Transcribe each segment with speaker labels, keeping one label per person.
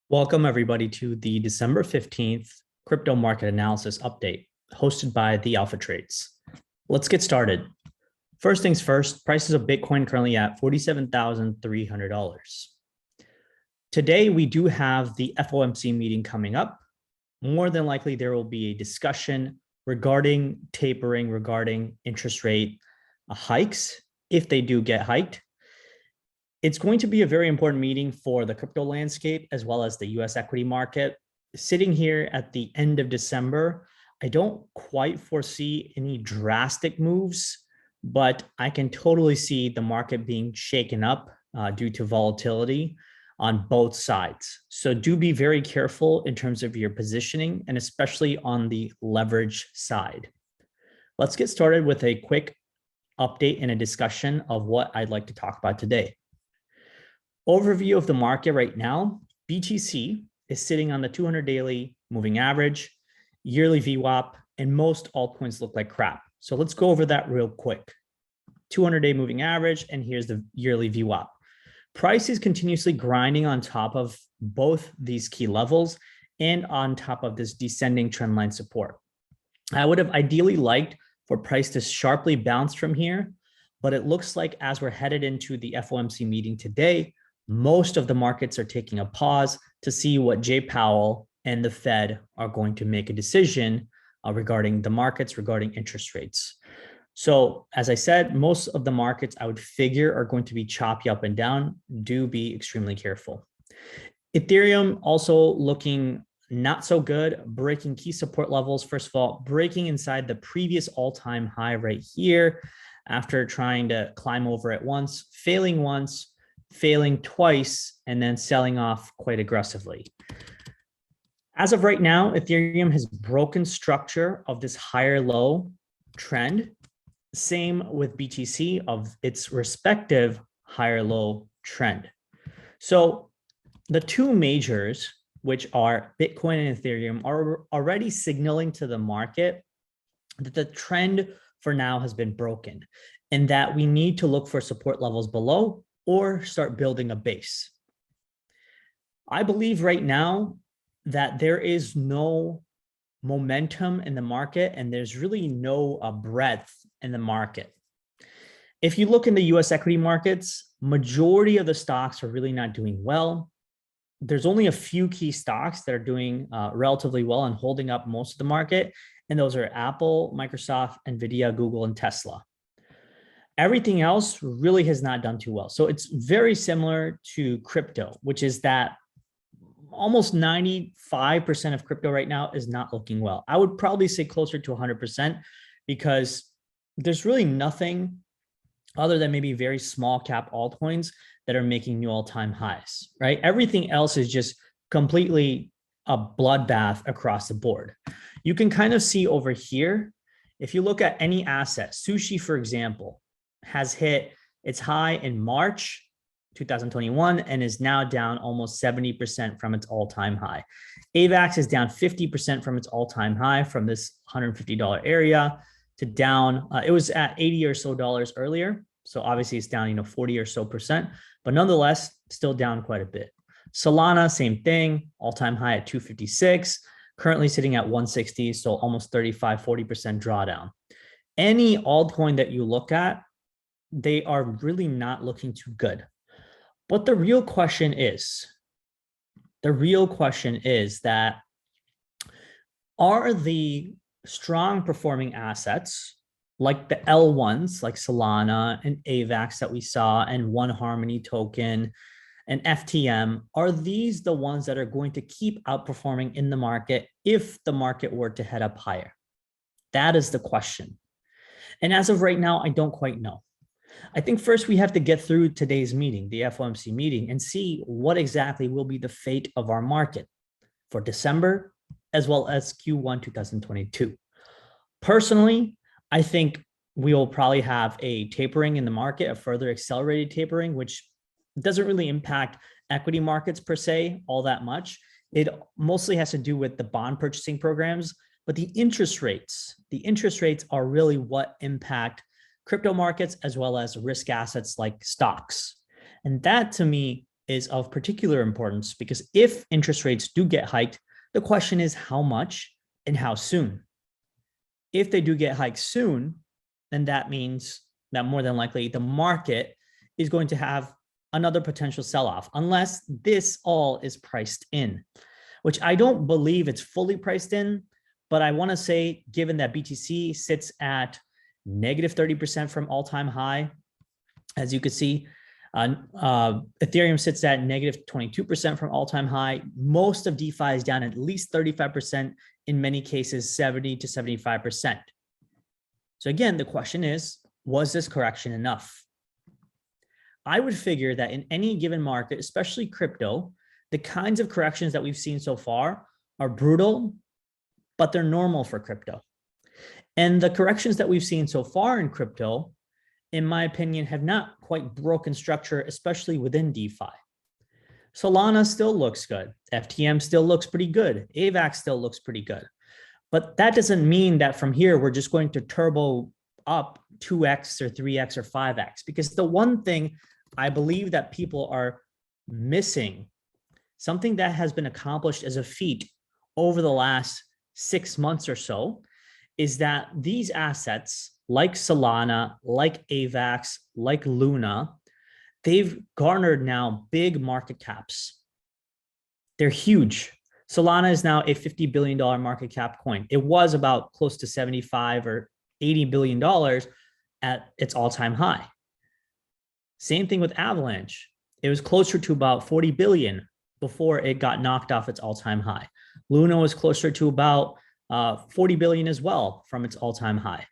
Speaker 1: Welcome everybody to the December 15th crypto market analysis update hosted by the Alpha Trades. Let's get started. First things first, prices of Bitcoin currently at $47,300. Today, we do have the FOMC meeting coming up. More than likely, there will be a discussion regarding tapering, regarding interest rate hikes, if they do get hiked. It's going to be a very important meeting for the crypto landscape as well as the US equity market. Sitting here at the end of December, I don't quite foresee any drastic moves, but I can totally see the market being shaken up due to volatility on both sides. So do be very careful in terms of your positioning and especially on the leverage side. Let's get started with a quick update and a discussion of what I'd like to talk about today. Overview of the market right now, BTC is sitting on the 200 daily moving average, yearly VWAP, and most altcoins look like crap. So let's go over that real quick. 200-day moving average, and here's the yearly VWAP. Price is continuously grinding on top of both these key levels and on top of this descending trendline support. I would have ideally liked for price to sharply bounce from here, but it looks like as we're headed into the FOMC meeting today, most of the markets are taking a pause to see what Jay Powell and the Fed are going to make a decision regarding the markets, regarding interest rates. So as I said, most of the markets I would figure are going to be choppy up and down. Do be extremely careful. Ethereum also looking not so good, breaking key support levels. First of all, breaking inside the previous all-time high right here after trying to climb over it once, failing twice, and then selling off quite aggressively. As of right now, Ethereum has broken structure of this higher low trend. Same with BTC of its respective higher low trend. So the two majors, which are Bitcoin and Ethereum, are already signaling to the market that the trend for now has been broken and that we need to look for support levels below or start building a base. I believe right now that there is no momentum in the market and there's really no breadth in the market. If you look in the US equity markets, majority of the stocks are really not doing well. There's only a few key stocks that are doing relatively well and holding up most of the market. And those are Apple, Microsoft, Nvidia, Google, and Tesla. Everything else really has not done too well. So it's very similar to crypto, which is that almost 95% of crypto right now is not looking well. I would probably say closer to 100% because there's really nothing other than maybe very small cap altcoins that are making new all-time highs, right? Everything else is just completely a bloodbath across the board. You can kind of see over here, if you look at any asset, sushi, for example, has hit its high in March 2021 and is now down almost 70% from its all-time high. AVAX is down 50% from its all-time high from this $150 area to down, it was at 80 or so dollars earlier. So obviously it's down, 40 or so percent, but nonetheless, still down quite a bit. Solana, same thing, all-time high at 256, currently sitting at 160, so almost 35-40% drawdown. Any altcoin that you look at, they are really not looking too good. But the real question is that are the strong performing assets like the L1s, like Solana and AVAX that we saw, and One Harmony token and FTM, are these the ones that are going to keep outperforming in the market if the market were to head up higher? That is the question. And as of right now, I don't quite know. I think first we have to get through today's meeting, the FOMC meeting, and see what exactly will be the fate of our market for December as well as Q1 2022. Personally, I think we will probably have a tapering in the market, a further accelerated tapering, which doesn't really impact equity markets per se all that much. It mostly has to do with the bond purchasing programs, but the interest rates are really what impact crypto markets as well as risk assets like stocks. And that to me is of particular importance because if interest rates do get hiked, the question is how much and how soon. If they do get hiked soon, then that means that more than likely the market is going to have another potential sell-off unless this all is priced in, which I don't believe it's fully priced in, but I want to say given that BTC sits at negative 30% from all-time high, as you can see, Ethereum sits at negative 22% from all-time high. Most of DeFi is down at least 35%, in many cases 70 to 75%. So again, the question is, was this correction enough? I would figure that in any given market, especially crypto, the kinds of corrections that we've seen so far are brutal, but they're normal for crypto. And the corrections that we've seen so far in crypto, in my opinion, have not quite broken structure, especially within DeFi. Solana still looks good. FTM still looks pretty good. AVAX still looks pretty good. But that doesn't mean that from here, we're just going to turbo up 2x or 3x or 5x, because the one thing I believe that people are missing, something that has been accomplished as a feat over the last 6 months or so, is that these assets like Solana, like AVAX, like Luna, they've garnered now big market caps. They're huge. Solana is now a $50 billion market cap coin. It was about close to $75 or $80 billion at its all-time high. Same thing with Avalanche. It was closer to about 40 billion before it got knocked off its all-time high. Luna was closer to about 40 billion as well from its all-time high.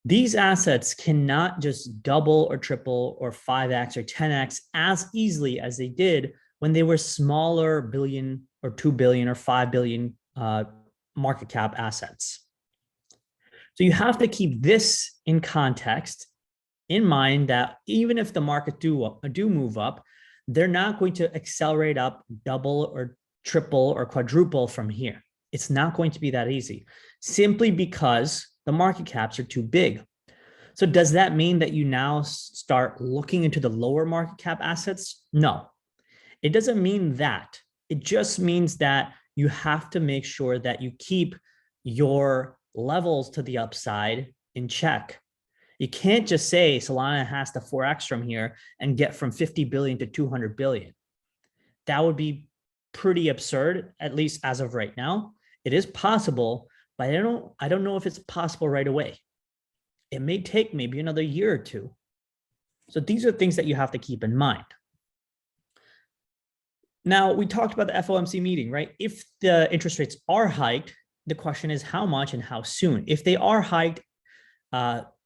Speaker 1: These assets cannot just double or triple or 5x or 10x as easily as they did when they were smaller billion or 2 billion or 5 billion market cap assets. So you have to keep this in context, in mind that even if the market do move up, they're not going to accelerate up, double or triple or quadruple from here. It's not going to be that easy, simply because the market caps are too big. So does that mean that you now start looking into the lower market cap assets? No, it doesn't mean that. It just means that you have to make sure that you keep your levels to the upside in check. You can't just say Solana has to 4x from here and get from 50 billion to 200 billion. That would be pretty absurd, at least as of right now. It is possible, but I don't know if it's possible right away. It may take maybe another year or two. So these are things that you have to keep in mind. Now, we talked about the FOMC meeting, right? If the interest rates are hiked, the question is how much and how soon. If they are hiked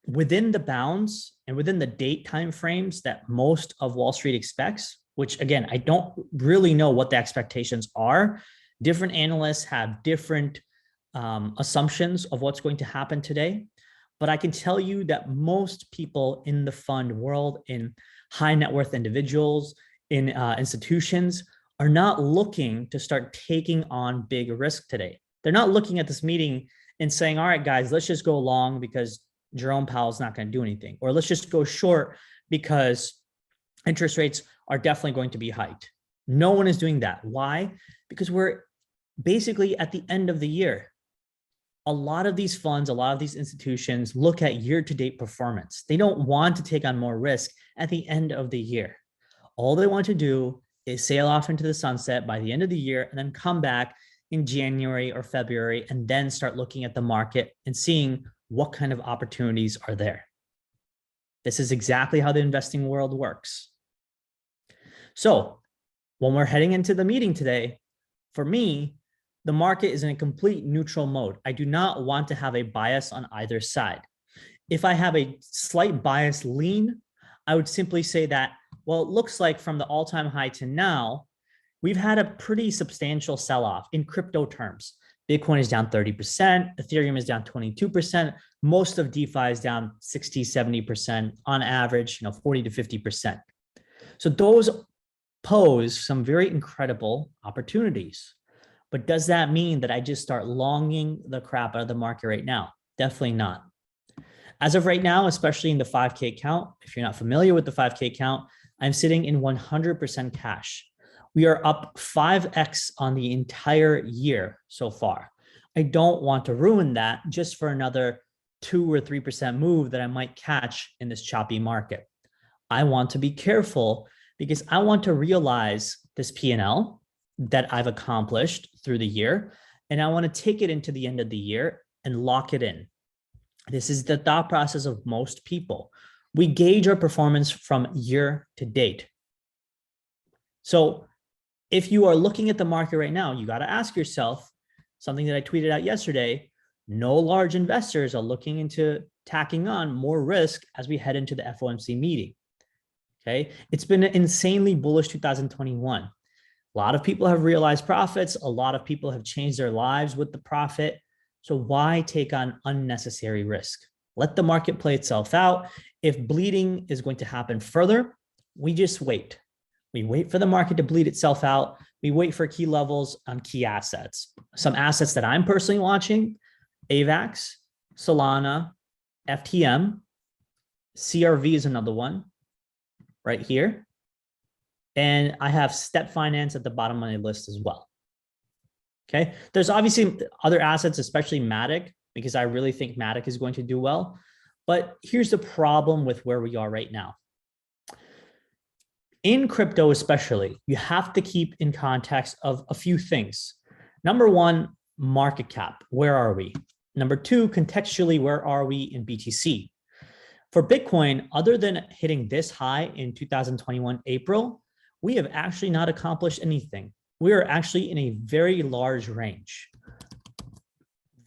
Speaker 1: within the bounds and within the date timeframes that most of Wall Street expects, which again, I don't really know what the expectations are. Different analysts have different assumptions of what's going to happen today. But I can tell you that most people in the fund world, in high net worth individuals, in institutions, are not looking to start taking on big risk today. They're not looking at this meeting and saying, all right, guys, let's just go long because Jerome Powell's not going to do anything. Or let's just go short because interest rates are definitely going to be hiked. No one is doing that. Why? Because we're basically at the end of the year. A lot of these funds, a lot of these institutions look at year-to-date performance. They don't want to take on more risk at the end of the year. All they want to do is sail off into the sunset by the end of the year and then come back in January or February and then start looking at the market and seeing what kind of opportunities are there. This is exactly how the investing world works. So when we're heading into the meeting today, for me, the market is in a complete neutral mode. I do not want to have a bias on either side. If I have a slight bias lean, I would simply say that, well, it looks like from the all-time high to now, we've had a pretty substantial sell-off in crypto terms. Bitcoin is down 30%, Ethereum is down 22%, most of DeFi is down 60, 70%, on average, 40 to 50%. So those pose some very incredible opportunities. But does that mean that I just start longing the crap out of the market right now? Definitely not. As of right now, especially in the 5K count, if you're not familiar with the 5K count, I'm sitting in 100% cash. We are up 5x on the entire year so far. I don't want to ruin that just for another 2 or 3% move that I might catch in this choppy market. I want to be careful because I want to realize this P&L that I've accomplished through the year, and I want to take it into the end of the year and lock it in. This is the thought process of most people. We gauge our performance from year to date. So if you are looking at the market right now, you got to ask yourself something that I tweeted out yesterday. No large investors are looking into tacking on more risk as we head into the FOMC meeting. Okay, it's been an insanely bullish 2021. A lot of people have realized profits. A lot of people have changed their lives with the profit. So why take on unnecessary risk? Let the market play itself out. If bleeding is going to happen further, we just wait. We wait for the market to bleed itself out. We wait for key levels on key assets. Some assets that I'm personally watching: AVAX, Solana, FTM, CRV is another one right here. And I have Step Finance at the bottom of my list as well. Okay, there's obviously other assets, especially Matic, because I really think Matic is going to do well. But here's the problem with where we are right now. In crypto especially, you have to keep in context of a few things. Number one, market cap. Where are we? Number two, contextually, where are we in BTC? For Bitcoin, other than hitting this high in 2021 April, we have actually not accomplished anything. We are actually in a very large range.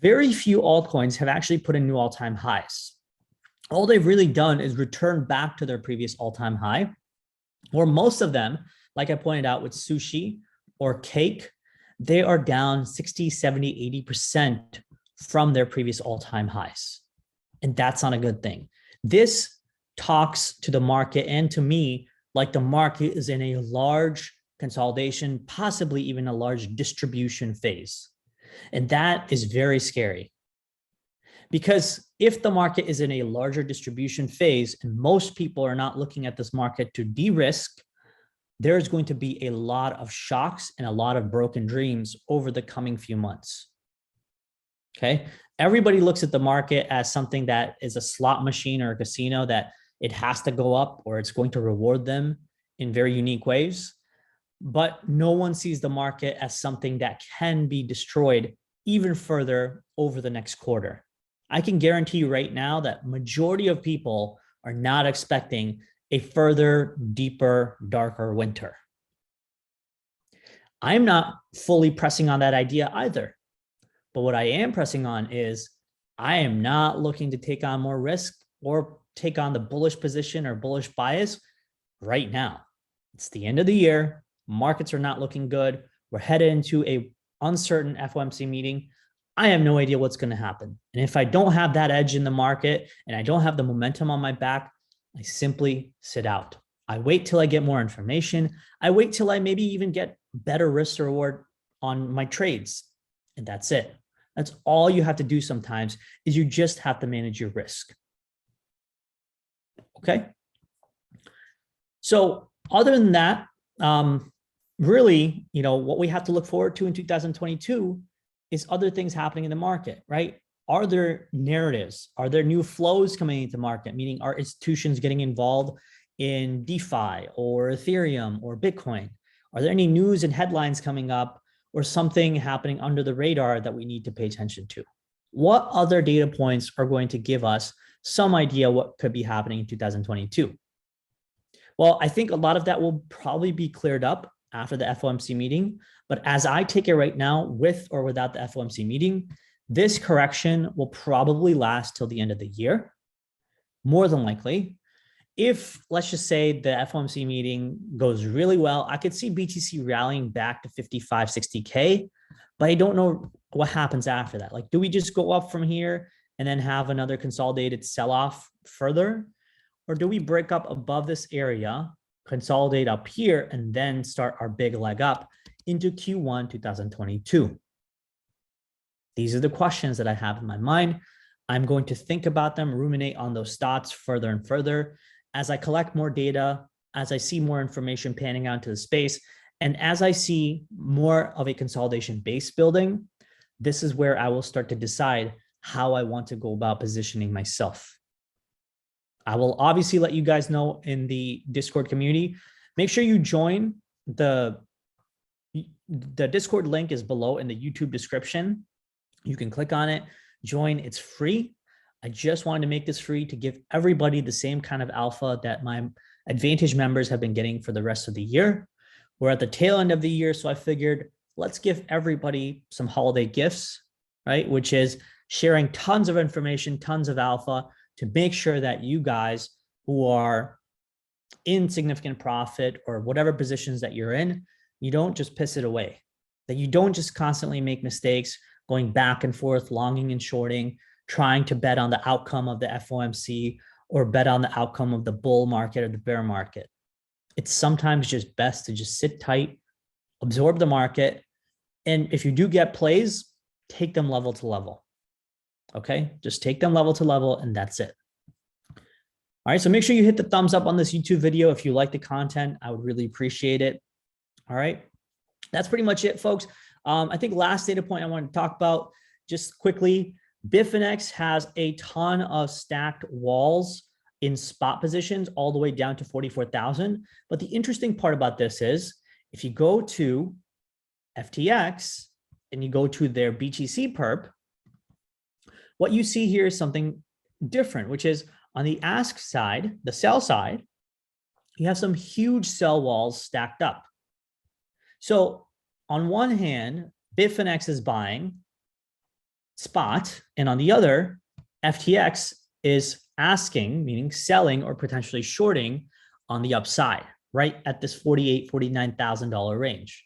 Speaker 1: Very few altcoins have actually put in new all-time highs. All they've really done is return back to their previous all-time high, or most of them, like I pointed out with Sushi or Cake, they are down 60, 70, 80% from their previous all-time highs. And that's not a good thing. This talks to the market and to me like the market is in a large consolidation, possibly even a large distribution phase. And that is very scary. Because if the market is in a larger distribution phase and most people are not looking at this market to de-risk, there's going to be a lot of shocks and a lot of broken dreams over the coming few months. Okay, everybody looks at the market as something that is a slot machine or a casino that it has to go up or it's going to reward them in very unique ways. But no one sees the market as something that can be destroyed even further over the next quarter. I can guarantee you right now that majority of people are not expecting a further, deeper, darker winter. I'm not fully pressing on that idea either. But what I am pressing on is I am not looking to take on more risk or take on the bullish position or bullish bias right now. It's the end of the year. Markets are not looking good. We're headed into a uncertain FOMC meeting. I have no idea what's going to happen. And if I don't have that edge in the market and I don't have the momentum on my back, I simply sit out. I wait till I get more information. I wait till I maybe even get better risk to reward on my trades. And that's it. That's all you have to do sometimes is you just have to manage your risk. Okay. So other than that, really, what we have to look forward to in 2022 is other things happening in the market, right? Are there narratives? Are there new flows coming into the market? Meaning, are institutions getting involved in DeFi or Ethereum or Bitcoin? Are there any news and headlines coming up or something happening under the radar that we need to pay attention to? What other data points are going to give us some idea what could be happening in 2022? Well, I think a lot of that will probably be cleared up after the FOMC meeting. But as I take it right now, with or without the FOMC meeting, this correction will probably last till the end of the year, more than likely. If, let's just say, the FOMC meeting goes really well, I could see BTC rallying back to 55, 60K, but I don't know what happens after that. Like, do we just go up from here and then have another consolidated sell-off further? Or do we break up above this area, consolidate up here, and then start our big leg up into Q1 2022? These are the questions that I have in my mind. I'm going to think about them, ruminate on those thoughts further and further. As I collect more data, as I see more information panning out into the space, and as I see more of a consolidation base building, this is where I will start to decide how I want to go about positioning myself. I will obviously let you guys know in the Discord community. Make sure you join. The Discord link is below in the YouTube description. You can click on it, join, it's free. I just wanted to make this free to give everybody the same kind of alpha that my Advantage members have been getting for the rest of the year. We're at the tail end of the year, so I figured let's give everybody some holiday gifts, right? Which is sharing tons of information, tons of alpha to make sure that you guys who are in significant profit or whatever positions that you're in, you don't just piss it away, that you don't just constantly make mistakes going back and forth, longing and shorting, trying to bet on the outcome of the FOMC or bet on the outcome of the bull market or the bear market. It's sometimes just best to just sit tight, absorb the market, and if you do get plays, take them level to level. Okay, just take them level to level, and that's it. All right, so make sure you hit the thumbs up on this YouTube video if you like the content. I would really appreciate it. All right, that's pretty much it, folks. I think last data point I wanted to talk about just quickly, Bitfinex has a ton of stacked walls in spot positions all the way down to 44,000. But the interesting part about this is if you go to FTX and you go to their BTC perp, what you see here is something different, which is on the ask side, the sell side, you have some huge sell walls stacked up. So on one hand, Bitfinex is buying spot, and on the other, FTX is asking, meaning selling or potentially shorting on the upside, right at this $48,000, $49,000 range.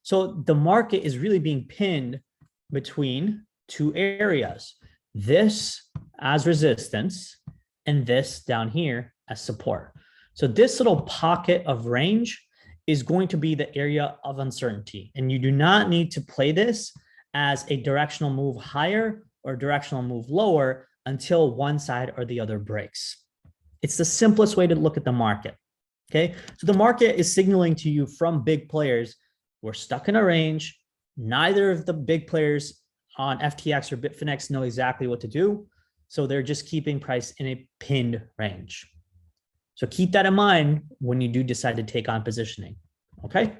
Speaker 1: So the market is really being pinned between two areas, this as resistance and this down here as support. So this little pocket of range is going to be the area of uncertainty. And you do not need to play this as a directional move higher or directional move lower until one side or the other breaks. It's the simplest way to look at the market. Okay, so the market is signaling to you from big players, we're stuck in a range. Neither of the big players on FTX or Bitfinex know exactly what to do. So they're just keeping price in a pinned range. So keep that in mind when you do decide to take on positioning. Okay,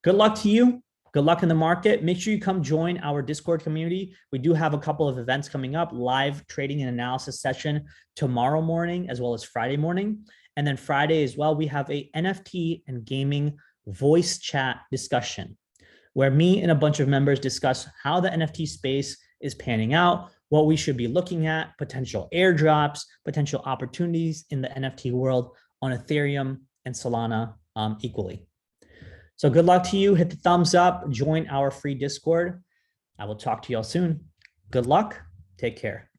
Speaker 1: good luck to you. Good luck in the market. Make sure you come join our Discord community. We do have a couple of events coming up, live trading and analysis session tomorrow morning, as well as Friday morning. And then Friday as well, we have a NFT and gaming voice chat discussion where me and a bunch of members discuss how the NFT space is panning out, what we should be looking at, potential airdrops, potential opportunities in the NFT world on Ethereum and Solana equally. So good luck to you. Hit the thumbs up, join our free Discord. I will talk to you all soon. Good luck. Take care.